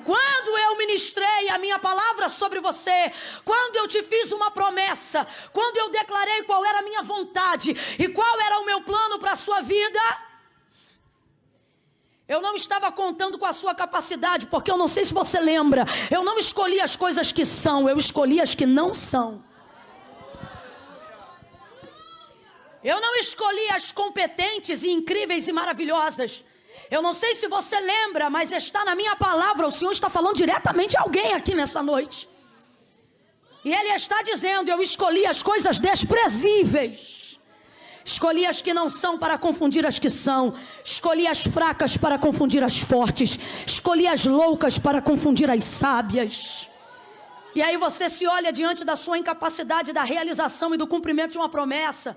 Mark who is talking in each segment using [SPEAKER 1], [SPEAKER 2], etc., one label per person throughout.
[SPEAKER 1] quando eu ministrei a minha palavra sobre você, quando eu te fiz uma promessa, quando eu declarei qual era a minha vontade e qual era o meu plano para a sua vida, eu não estava contando com a sua capacidade, porque eu não sei se você lembra, eu não escolhi as coisas que são, eu escolhi as que não são. Eu não escolhi as competentes e incríveis e maravilhosas. Eu não sei se você lembra, mas está na minha palavra. O Senhor está falando diretamente a alguém aqui nessa noite. E Ele está dizendo: eu escolhi as coisas desprezíveis. Escolhi as que não são para confundir as que são. Escolhi as fracas para confundir as fortes. Escolhi as loucas para confundir as sábias. E aí você se olha diante da sua incapacidade da realização e do cumprimento de uma promessa.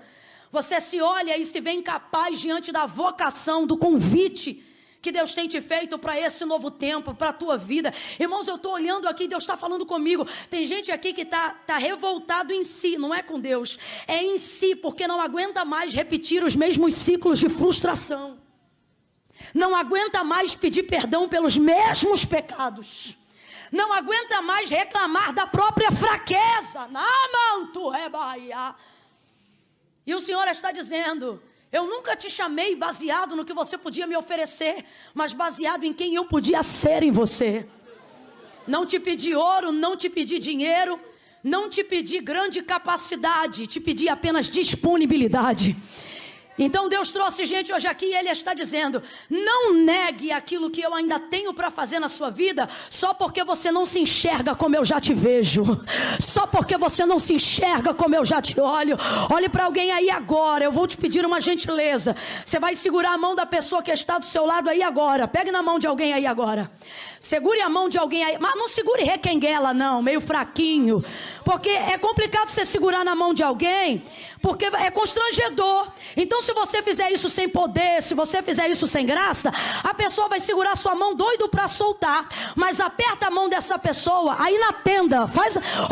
[SPEAKER 1] Você se olha e se vê incapaz diante da vocação, do convite que Deus tem te feito para esse novo tempo, para a tua vida. Irmãos, eu estou olhando aqui, Deus está falando comigo. Tem gente aqui que está revoltado em si, não é com Deus. É em si, porque não aguenta mais repetir os mesmos ciclos de frustração. Não aguenta mais pedir perdão pelos mesmos pecados. Não aguenta mais reclamar da própria fraqueza. E o Senhor está dizendo: eu nunca te chamei baseado no que você podia me oferecer, mas baseado em quem eu podia ser em você. Não te pedi ouro, não te pedi dinheiro, não te pedi grande capacidade, te pedi apenas disponibilidade. Então Deus trouxe gente hoje aqui e Ele está dizendo: não negue aquilo que eu ainda tenho para fazer na sua vida, só porque você não se enxerga como eu já te vejo, só porque você não se enxerga como eu já te olho. Olhe para alguém aí agora, eu vou te pedir uma gentileza. Você vai segurar a mão da pessoa que está do seu lado aí agora. Pegue na mão de alguém aí agora. Segure a mão de alguém aí, mas não segure requenguela não, meio fraquinho, porque é complicado você segurar na mão de alguém, porque é constrangedor. Então se você fizer isso sem poder, se você fizer isso sem graça, a pessoa vai segurar sua mão doido para soltar. Mas aperta a mão dessa pessoa aí na tenda,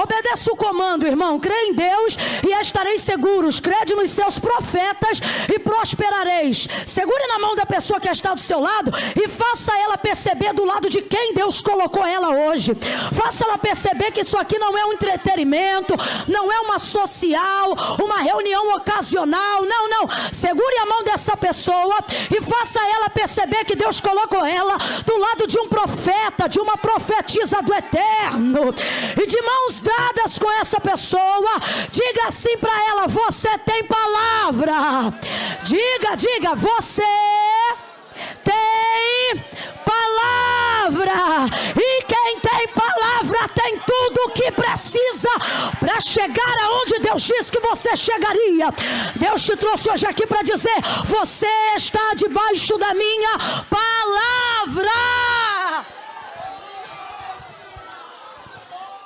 [SPEAKER 1] obedece o comando, irmão. Crê em Deus e estareis seguros, crede nos seus profetas e prosperareis. Segure na mão da pessoa que está do seu lado e faça ela perceber do lado de quem Deus colocou ela hoje. Faça ela perceber que isso aqui não é um entretenimento, não é uma social, uma reunião ocasional. Não. Segure a mão dessa pessoa e faça ela perceber que Deus colocou ela do lado de um profeta, de uma profetisa do eterno. E de mãos dadas com essa pessoa, diga assim para ela: você tem palavra. Diga, você tem palavra. E quem tem palavra tem tudo o que precisa para chegar aonde Deus disse que você chegaria. Deus te trouxe hoje aqui para dizer: você está debaixo da minha palavra.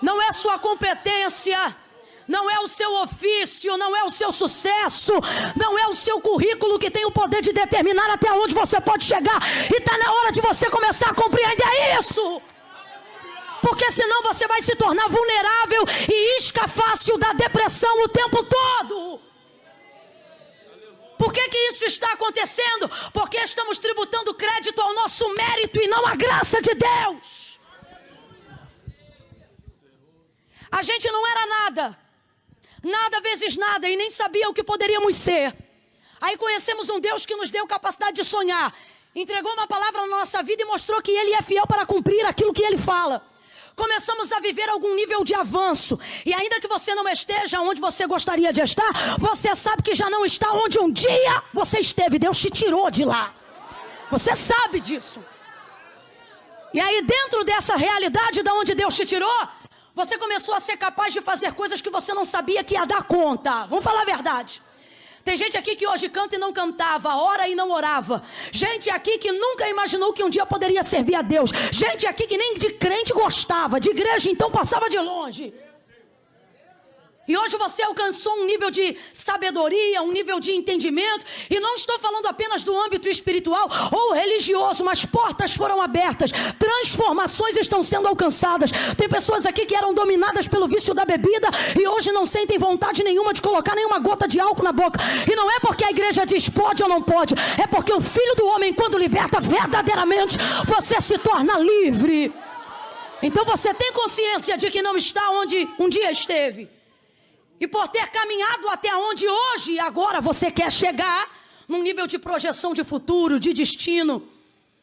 [SPEAKER 1] Não é sua competência, não é o seu ofício, não é o seu sucesso, não é o seu currículo que tem o poder de determinar até onde você pode chegar. E está na hora de você começar a compreender isso, porque senão você vai se tornar vulnerável e isca fácil da depressão o tempo todo. Por que isso está acontecendo? Porque estamos tributando crédito ao nosso mérito e não à graça de Deus. A gente não era nada vezes nada, e nem sabia o que poderíamos ser. Aí conhecemos um Deus que nos deu capacidade de sonhar, entregou uma palavra na nossa vida e mostrou que Ele é fiel para cumprir aquilo que Ele fala. Começamos a viver algum nível de avanço, e ainda que você não esteja onde você gostaria de estar, você sabe que já não está onde um dia você esteve. Deus te tirou de lá, você sabe disso. E aí, dentro dessa realidade de onde Deus te tirou, você começou a ser capaz de fazer coisas que você não sabia que ia dar conta. Vamos falar a verdade. Tem gente aqui que hoje canta e não cantava, ora e não orava. Gente aqui que nunca imaginou que um dia poderia servir a Deus. Gente aqui que nem de crente gostava, de igreja então passava de longe. E hoje você alcançou um nível de sabedoria, um nível de entendimento. E não estou falando apenas do âmbito espiritual ou religioso, mas portas foram abertas, transformações estão sendo alcançadas. Tem pessoas aqui que eram dominadas pelo vício da bebida e hoje não sentem vontade nenhuma de colocar nenhuma gota de álcool na boca. E não é porque a igreja diz pode ou não pode, é porque o Filho do Homem, quando liberta verdadeiramente, você se torna livre. Então você tem consciência de que não está onde um dia esteve. E por ter caminhado até onde hoje e agora você quer chegar, num nível de projeção de futuro, de destino,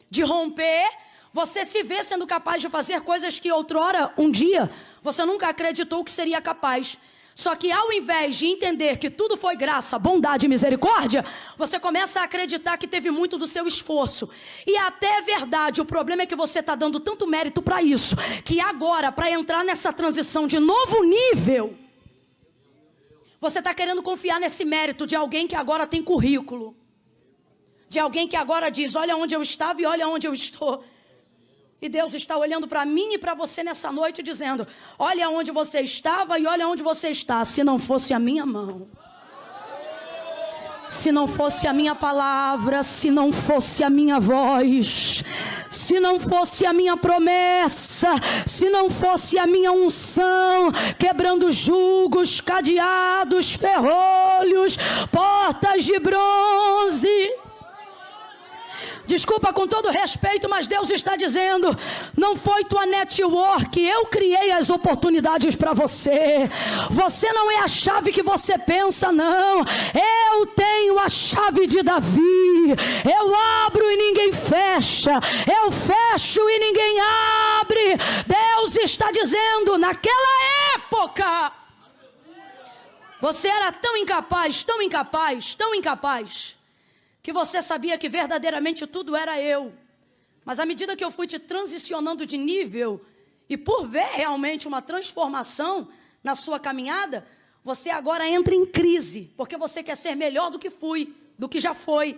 [SPEAKER 1] de romper, você se vê sendo capaz de fazer coisas que outrora, um dia, você nunca acreditou que seria capaz. Só que ao invés de entender que tudo foi graça, bondade e misericórdia, você começa a acreditar que teve muito do seu esforço. E até é verdade, o problema é que você está dando tanto mérito para isso, que agora, para entrar nessa transição de novo nível, você está querendo confiar nesse mérito de alguém que agora tem currículo. De alguém que agora diz, olha onde eu estava e olha onde eu estou. E Deus está olhando para mim e para você nessa noite dizendo, olha onde você estava e olha onde você está. Se não fosse a minha mão, se não fosse a minha palavra, se não fosse a minha voz, se não fosse a minha promessa, se não fosse a minha unção, quebrando julgos, cadeados, ferrolhos, portas de bronze. Desculpa com todo respeito, mas Deus está dizendo, não foi tua network, eu criei as oportunidades para você. Você não é a chave que você pensa, não. Eu tenho a chave de Davi. Eu abro e ninguém fecha. Eu fecho e ninguém abre. Deus está dizendo, naquela época, você era tão incapaz, tão incapaz, tão incapaz, que você sabia que verdadeiramente tudo era eu. Mas à medida que eu fui te transicionando de nível, e por ver realmente uma transformação na sua caminhada, você agora entra em crise, porque você quer ser melhor do que fui, do que já foi.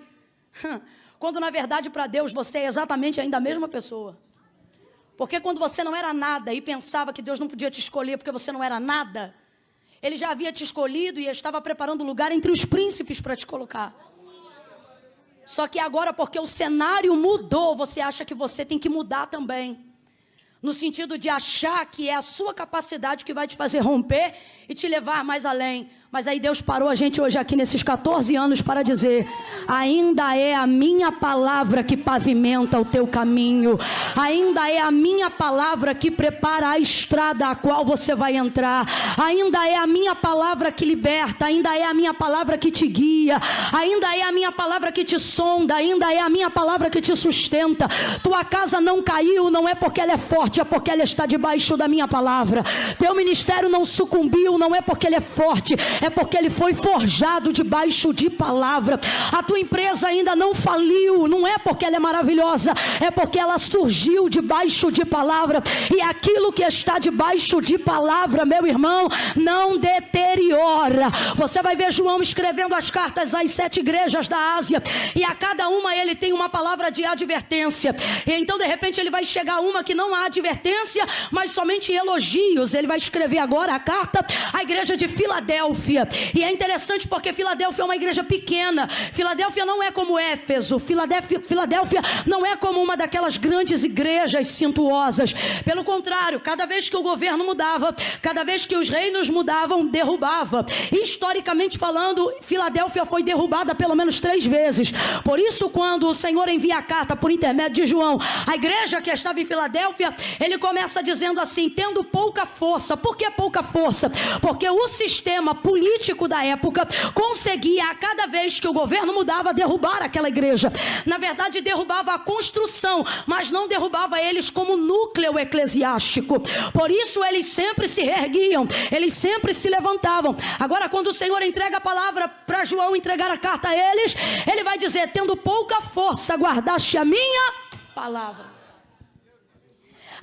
[SPEAKER 1] Quando na verdade para Deus você é exatamente ainda a mesma pessoa. Porque quando você não era nada e pensava que Deus não podia te escolher porque você não era nada, Ele já havia te escolhido e estava preparando lugar entre os príncipes para te colocar. Só que agora, porque o cenário mudou, você acha que você tem que mudar também. No sentido de achar que é a sua capacidade que vai te fazer romper e te levar mais além. Mas aí Deus parou a gente hoje aqui nesses 14 anos para dizer, ainda é a minha palavra que pavimenta o teu caminho. Ainda é a minha palavra que prepara a estrada a qual você vai entrar. Ainda é a minha palavra que liberta. Ainda é a minha palavra que te guia. Ainda é a minha palavra que te sonda. Ainda é a minha palavra que te sustenta. Tua casa não caiu, não é porque ela é forte, é porque ela está debaixo da minha palavra. Teu ministério não sucumbiu, não é porque ele é forte, é porque ele foi forjado debaixo de palavra. A tua empresa ainda não faliu, não é porque ela é maravilhosa, é porque ela surgiu debaixo de palavra. E aquilo que está debaixo de palavra, meu irmão, não deteriora. Você vai ver João escrevendo as cartas às 7 igrejas da Ásia, e a cada uma ele tem uma palavra de advertência. E então de repente ele vai chegar a uma que não há advertência, mas somente elogios. Ele vai escrever agora a carta à igreja de Filadélfia. E é interessante porque Filadélfia é uma igreja pequena. Filadélfia não é como Éfeso. Filadélfia não é como uma daquelas grandes igrejas suntuosas. Pelo contrário, cada vez que o governo mudava, cada vez que os reinos mudavam, derrubava. Historicamente falando, Filadélfia foi derrubada pelo menos 3 vezes. Por isso, quando o Senhor envia a carta por intermédio de João, a igreja que estava em Filadélfia, ele começa dizendo assim, tendo pouca força. Por que pouca força? Porque o sistema político da época conseguia, a cada vez que o governo mudava, derrubar aquela igreja. Na verdade, derrubava a construção, mas não derrubava eles como núcleo eclesiástico. Por isso, eles sempre se reerguiam, eles sempre se levantavam. Agora, quando o Senhor entrega a palavra para João entregar a carta a eles, ele vai dizer, tendo pouca força, guardaste a minha palavra.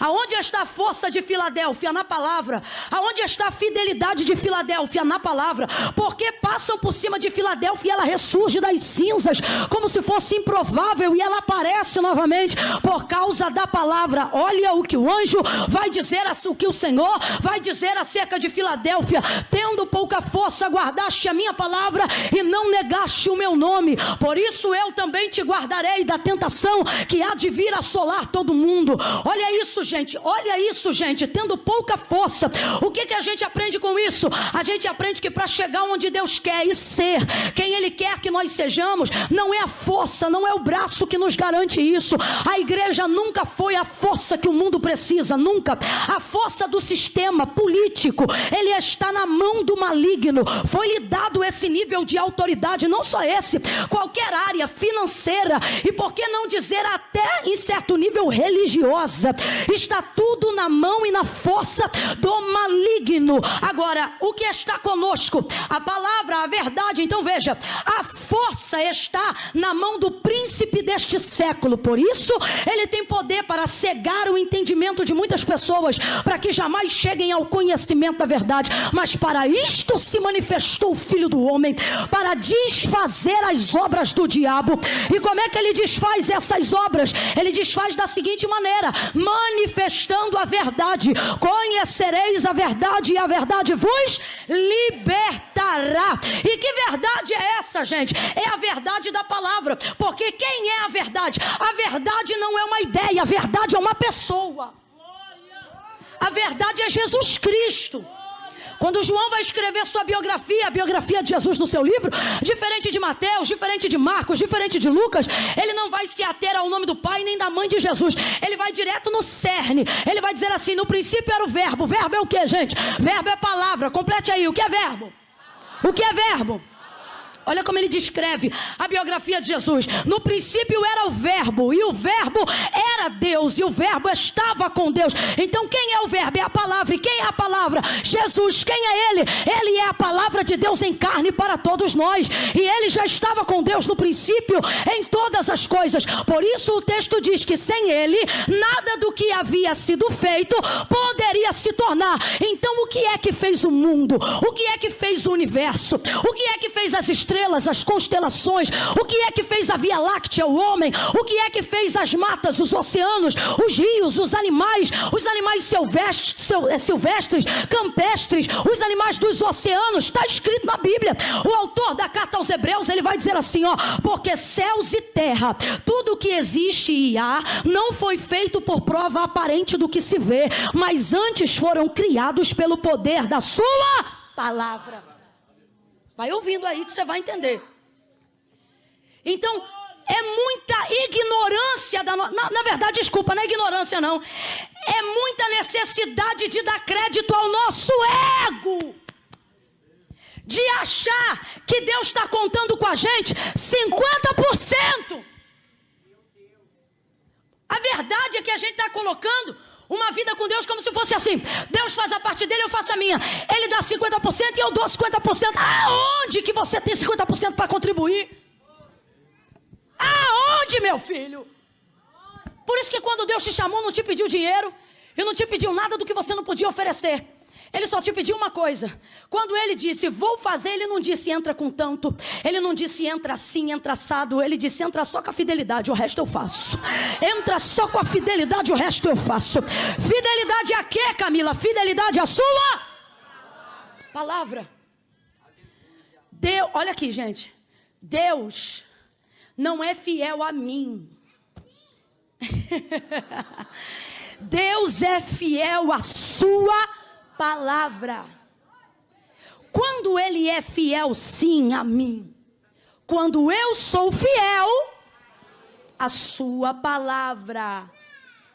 [SPEAKER 1] Aonde está a força de Filadélfia? Na palavra. Aonde está a fidelidade de Filadélfia? Na palavra. Porque passam por cima de Filadélfia e ela ressurge das cinzas como se fosse improvável e ela aparece novamente por causa da palavra. Olha o que o anjo vai dizer, o que o Senhor vai dizer acerca de Filadélfia. Tendo pouca força, guardaste a minha palavra e não negaste o meu nome. Por isso eu também te guardarei da tentação que há de vir assolar todo mundo. Olha isso, gente, olha isso, gente, tendo pouca força. O que a gente aprende com isso? A gente aprende que para chegar onde Deus quer e ser quem Ele quer que nós sejamos, não é a força, não é o braço que nos garante isso. A igreja nunca foi a força que o mundo precisa, nunca. A força do sistema político, ele está na mão do maligno. Foi-lhe dado esse nível de autoridade, não só esse, qualquer área financeira, e por que não dizer até em certo nível religiosa, está tudo na mão e na força do maligno. Agora, o que está conosco? A palavra, a verdade. Então veja, a força está na mão do príncipe deste século, por isso ele tem poder para cegar o entendimento de muitas pessoas, para que jamais cheguem ao conhecimento da verdade. Mas para isto se manifestou o Filho do Homem, para desfazer as obras do diabo. E como é que ele desfaz essas obras? Ele desfaz da seguinte maneira: manifestando a verdade. Conhecereis a verdade e a verdade vos libertará. E que verdade é essa, gente? É a verdade da palavra. Porque quem é a verdade? A verdade não é uma ideia, a verdade é uma pessoa. A verdade é Jesus Cristo. Quando João vai escrever sua biografia, a biografia de Jesus no seu livro, diferente de Mateus, diferente de Marcos, diferente de Lucas, ele não vai se ater ao nome do Pai nem da mãe de Jesus. Ele vai direto no cerne. Ele vai dizer assim: no princípio era o verbo. O verbo é o que, gente? Verbo é palavra. Complete aí. O que é verbo? O que é verbo? Olha como ele descreve a biografia de Jesus. No princípio era o verbo, e o verbo era Deus, e o verbo estava com Deus. Então quem é o verbo? É a palavra. E quem é a palavra? Jesus. Quem é ele? Ele é a palavra de Deus em carne para todos nós. E ele já estava com Deus no princípio em todas as coisas. Por isso o texto diz que sem ele, nada do que havia sido feito poderia se tornar. Então o que é que fez o mundo? O que é que fez o universo? O que é que fez as estrelas, as constelações? O que é que fez a Via Láctea, o homem? O que é que fez as matas, os oceanos, os rios, os animais silvestres, campestres, os animais dos oceanos? Está escrito na Bíblia. O autor da carta aos Hebreus, ele vai dizer assim, ó: porque céus e terra, tudo que existe e há, não foi feito por prova aparente do que se vê, mas antes foram criados pelo poder da sua palavra. Vai ouvindo aí que você vai entender. Então, é muita ignorância na verdade, desculpa, não é ignorância não. É muita necessidade de dar crédito ao nosso ego. De achar que Deus está contando com a gente 50%. A verdade é que a gente está colocando uma vida com Deus como se fosse assim: Deus faz a parte dele, eu faço a minha. Ele dá 50% e eu dou 50%. Aonde que você tem 50% para contribuir? Aonde, meu filho? Por isso que quando Deus te chamou, não te pediu dinheiro e não te pediu nada do que você não podia oferecer. Ele só te pediu uma coisa. Quando ele disse vou fazer, ele não disse entra com tanto. Ele não disse entra assim, entra assado. Ele disse entra só com a fidelidade, o resto eu faço. Entra só com a fidelidade, o resto eu faço. Fidelidade a quê, Camila? Fidelidade à sua palavra. Deus, olha aqui, gente. Deus não é fiel a mim. Deus é fiel à sua palavra. Quando ele é fiel sim a mim, quando eu sou fiel à sua palavra,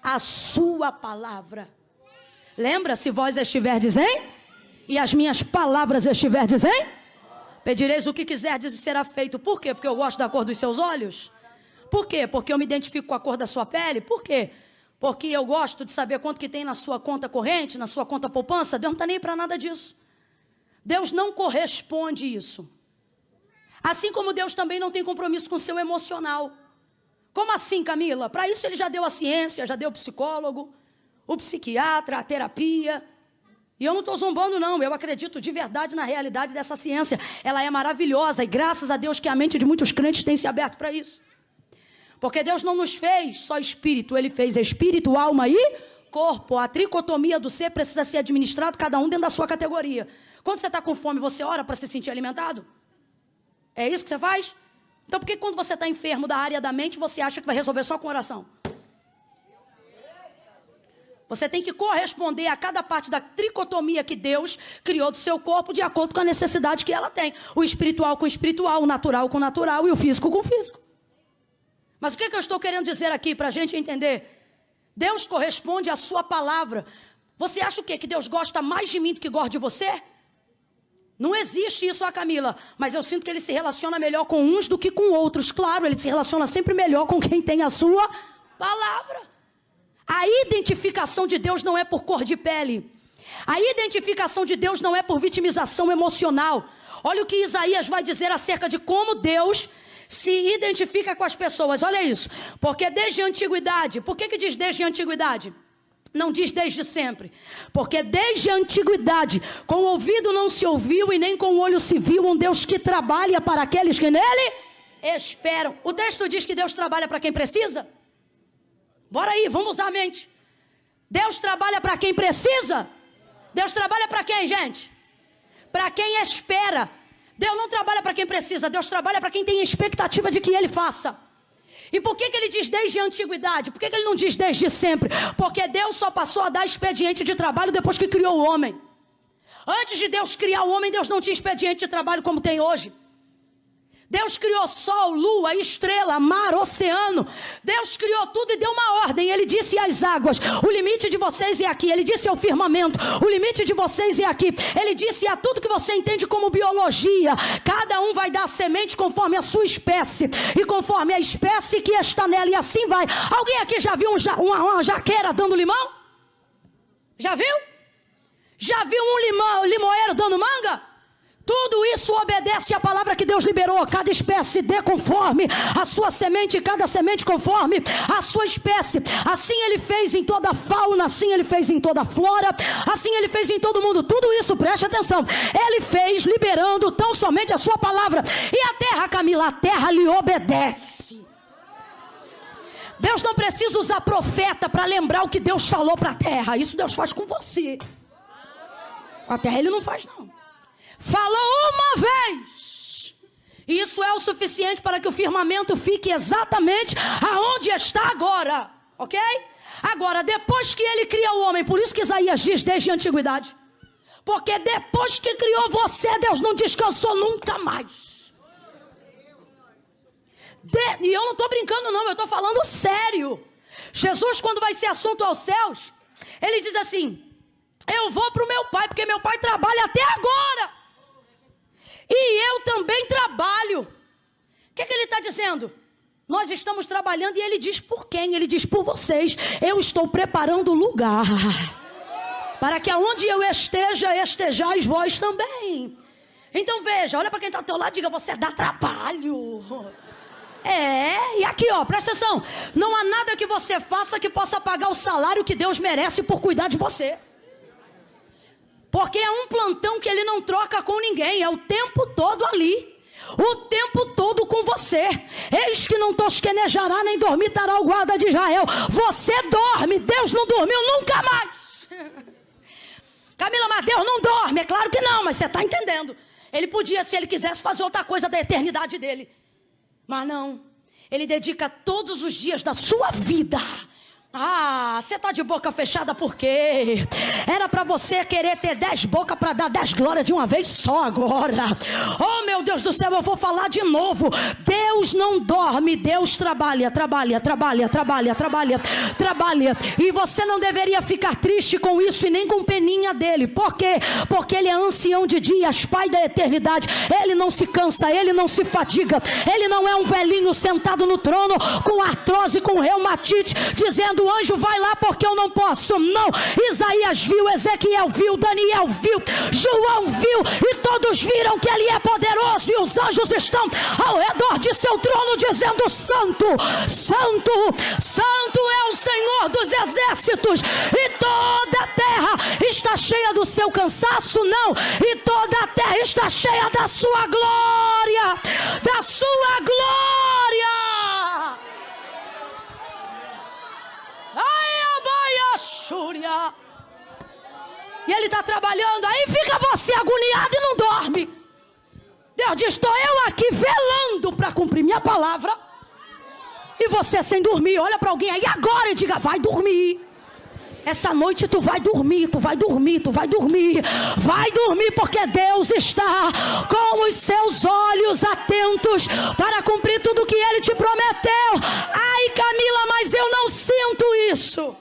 [SPEAKER 1] a sua palavra. Lembra? Se vós estiverdes em, e as minhas palavras estiverdes em, pedireis o que quiserdes e será feito. Por quê? Porque eu gosto da cor dos seus olhos? Por quê? Porque eu me identifico com a cor da sua pele? Por quê? Porque eu gosto de saber quanto que tem na sua conta corrente, na sua conta poupança? Deus não está nem para nada disso. Deus não corresponde isso. Assim como Deus também não tem compromisso com o seu emocional. Como assim, Camila? Para isso ele já deu a ciência, já deu o psicólogo, o psiquiatra, a terapia. E eu não estou zombando não, eu acredito de verdade na realidade dessa ciência. Ela é maravilhosa e graças a Deus que a mente de muitos crentes tem se aberto para isso. Porque Deus não nos fez só espírito, ele fez espírito, alma e corpo. A tricotomia do ser precisa ser administrado, cada um dentro da sua categoria. Quando você está com fome, você ora para se sentir alimentado? É isso que você faz? Então por que quando você está enfermo da área da mente, você acha que vai resolver só com oração? Você tem que corresponder a cada parte da tricotomia que Deus criou do seu corpo de acordo com a necessidade que ela tem. O espiritual com o espiritual, o natural com o natural e o físico com o físico. Mas o que eu estou querendo dizer aqui para a gente entender? Deus corresponde à sua palavra. Você acha o quê? Que Deus gosta mais de mim do que gosta de você? Não existe isso, Camila. Mas eu sinto que Ele se relaciona melhor com uns do que com outros. Claro, Ele se relaciona sempre melhor com quem tem a sua palavra. A identificação de Deus não é por cor de pele. A identificação de Deus não é por vitimização emocional. Olha o que Isaías vai dizer acerca de como Deus se identifica com as pessoas. Olha isso. Porque desde a antiguidade. Por que diz desde a antiguidade? Não diz desde sempre. Porque desde a antiguidade, com o ouvido não se ouviu e nem com o olho se viu um Deus que trabalha para aqueles que nele esperam. O texto diz que Deus trabalha para quem precisa? Bora aí, vamos usar a mente. Deus trabalha para quem precisa? Deus trabalha para quem, gente? Para quem espera. Deus não trabalha para quem precisa, Deus trabalha para quem tem expectativa de que Ele faça. E por que Ele diz desde a antiguidade? Por que Ele não diz desde sempre? Porque Deus só passou a dar expediente de trabalho depois que criou o homem. Antes de Deus criar o homem, Deus não tinha expediente de trabalho como tem hoje. Deus criou sol, lua, estrela, mar, oceano. Deus criou tudo e deu uma ordem. Ele disse às águas, o limite de vocês é aqui. Ele disse ao firmamento, o limite de vocês é aqui. Ele disse a tudo que você entende como biologia. Cada um vai dar semente conforme a sua espécie. E conforme a espécie que está nela. E assim vai. Alguém aqui já viu uma jaqueira dando limão? Já viu? Já viu um limoeiro dando manga? Tudo isso obedece à palavra que Deus liberou. Cada espécie dê conforme a sua semente, cada semente conforme a sua espécie. Assim Ele fez em toda a fauna, assim Ele fez em toda a flora, assim Ele fez em todo mundo. Tudo isso, preste atenção, Ele fez liberando tão somente a sua palavra. E a terra, Camila, a terra lhe obedece. Deus não precisa usar profeta para lembrar o que Deus falou para a terra. Isso Deus faz com você. Com a terra Ele não faz, não. Falou uma vez. E isso é o suficiente para que o firmamento fique exatamente aonde está agora. Ok? Agora, depois que Ele cria o homem, por isso que Isaías diz desde a antiguidade. Porque depois que criou você, Deus não descansou nunca mais. E eu não estou brincando não, eu estou falando sério. Jesus, quando vai ser assunto aos céus, Ele diz assim, eu vou para o meu Pai, porque meu Pai trabalha até agora. E eu também trabalho. O que Ele está dizendo? Nós estamos trabalhando e Ele diz por quem? Ele diz por vocês. Eu estou preparando o lugar. Para que aonde eu esteja, estejais vós também. Então veja, olha para quem está ao teu lado e diga, você dá trabalho. E aqui ó, presta atenção. Não há nada que você faça que possa pagar o salário que Deus merece por cuidar de você. Porque é um plantão que Ele não troca com ninguém. É o tempo todo ali. O tempo todo com você. Eis que não tosquenejará nem dormitará o guarda de Israel. Você dorme. Deus não dormiu nunca mais. Camila, mas Deus não dorme. É claro que não, mas você está entendendo. Ele podia, se Ele quisesse, fazer outra coisa da eternidade dele. Mas não. Ele dedica todos os dias da sua vida. Você está de boca fechada por quê? Era para você querer ter 10 bocas para dar 10 glórias de uma vez só agora. Oh meu Deus do céu, eu vou falar de novo. Deus não dorme, Deus trabalha. E você não deveria ficar triste com isso e nem com peninha dele. Por quê? Porque Ele é ancião de dias, Pai da eternidade. Ele não se cansa, Ele não se fadiga. Ele não é um velhinho sentado no trono com artrose, com reumatite, dizendo, o anjo vai lá porque eu não posso. Não, Isaías viu, Ezequiel viu, Daniel viu, João viu, e todos viram que Ele é poderoso, e os anjos estão ao redor de seu trono dizendo, santo, santo, santo é o Senhor dos exércitos. E toda a terra está cheia do seu cansaço? Não, e toda a terra está cheia da sua glória, da sua glória. E Ele está trabalhando. Aí fica você agoniado e não dorme. Deus diz, estou eu aqui velando para cumprir minha palavra. E você sem dormir. Olha para alguém aí agora e diga, vai dormir. Essa noite tu vai dormir, tu vai dormir, tu vai dormir. Vai dormir porque Deus está com os seus olhos atentos para cumprir tudo que Ele te prometeu. Ai, Camila, mas eu não sinto isso.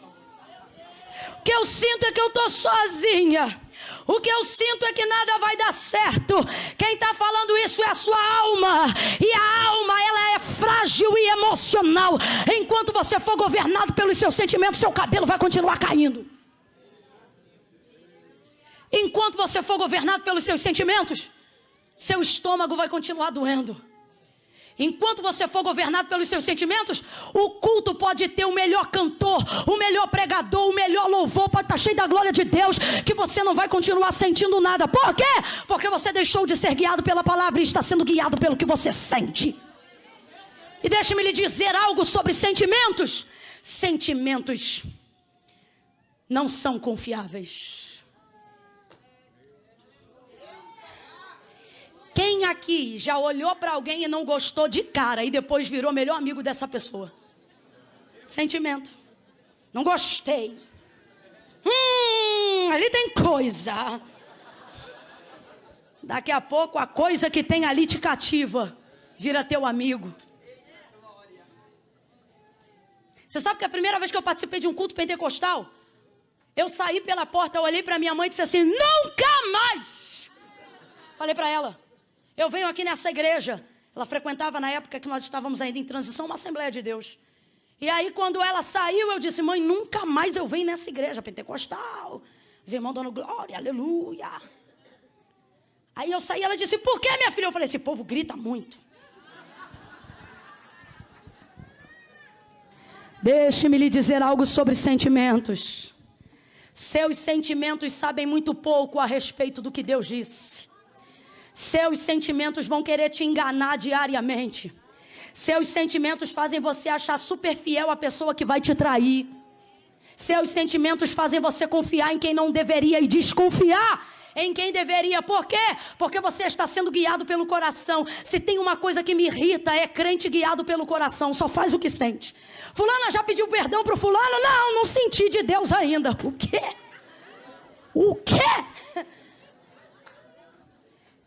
[SPEAKER 1] O que eu sinto é que eu estou sozinha. O que eu sinto é que nada vai dar certo. Quem está falando isso é a sua alma. E a alma, ela é frágil e emocional. Enquanto você for governado pelos seus sentimentos, seu cabelo vai continuar caindo. Enquanto você for governado pelos seus sentimentos, seu estômago vai continuar doendo. Enquanto você for governado pelos seus sentimentos, o culto pode ter o melhor cantor, o melhor pregador, o melhor louvor, pode estar cheio da glória de Deus, que você não vai continuar sentindo nada. Por quê? Porque você deixou de ser guiado pela palavra e está sendo guiado pelo que você sente. E deixe-me lhe dizer algo sobre sentimentos. Sentimentos não são confiáveis. Quem aqui já olhou para alguém e não gostou de cara e depois virou melhor amigo dessa pessoa? Sentimento. Não gostei. Ali tem coisa. Daqui a pouco a coisa que tem ali te cativa, vira teu amigo. Você sabe que a primeira vez que eu participei de um culto pentecostal, eu saí pela porta, eu olhei para minha mãe e disse assim: nunca mais. Falei para ela: eu venho aqui nessa igreja. Ela frequentava na época que nós estávamos ainda em transição, uma Assembleia de Deus. E aí quando ela saiu, eu disse: mãe, nunca mais eu venho nessa igreja pentecostal. Os irmãos dando glória, aleluia. Aí eu saí, ela disse: por que, minha filha? Eu falei: esse povo grita muito. Deixe-me lhe dizer algo sobre sentimentos. Seus sentimentos sabem muito pouco a respeito do que Deus disse. Seus sentimentos vão querer te enganar diariamente. Seus sentimentos fazem você achar super fiel à pessoa que vai te trair. Seus sentimentos fazem você confiar em quem não deveria e desconfiar em quem deveria. Por quê? Porque você está sendo guiado pelo coração. Se tem uma coisa que me irrita, é crente guiado pelo coração. Só faz o que sente. Fulana já pediu perdão para o fulano? Não senti de Deus ainda. O quê? O quê?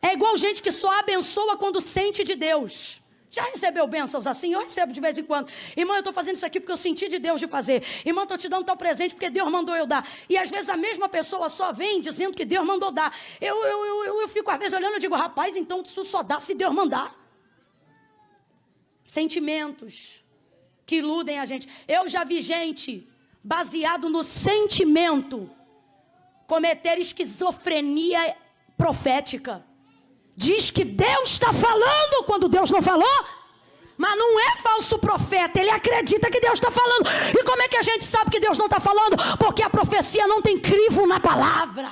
[SPEAKER 1] É igual gente que só abençoa quando sente de Deus. Já recebeu bênçãos assim? Eu recebo de vez em quando. Irmão, eu estou fazendo isso aqui porque eu senti de Deus de fazer. Irmão, estou te dando tal presente porque Deus mandou eu dar. E às vezes a mesma pessoa só vem dizendo que Deus mandou dar. Eu fico às vezes olhando e digo: rapaz, então tu só dá se Deus mandar. Sentimentos que iludem a gente. Eu já vi gente baseado no sentimento cometer esquizofrenia profética. Diz que Deus está falando quando Deus não falou. Mas não é falso profeta. Ele acredita que Deus está falando. E como é que a gente sabe que Deus não está falando? Porque a profecia não tem crivo na palavra.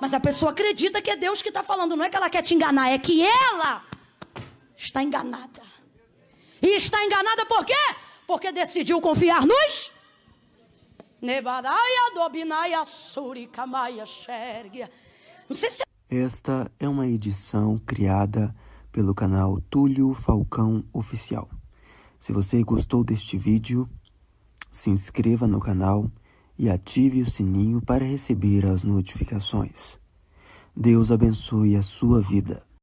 [SPEAKER 1] Mas a pessoa acredita que é Deus que está falando. Não é que ela quer te enganar, é que ela está enganada. E está enganada por quê? Porque decidiu confiar nos Nebaraia, Dobinaia, Suricamaia, Xérgia. Não sei se...
[SPEAKER 2] Esta é uma edição criada pelo canal Túlio Falcão Oficial. Se você gostou deste vídeo, se inscreva no canal e ative o sininho para receber as notificações. Deus abençoe a sua vida.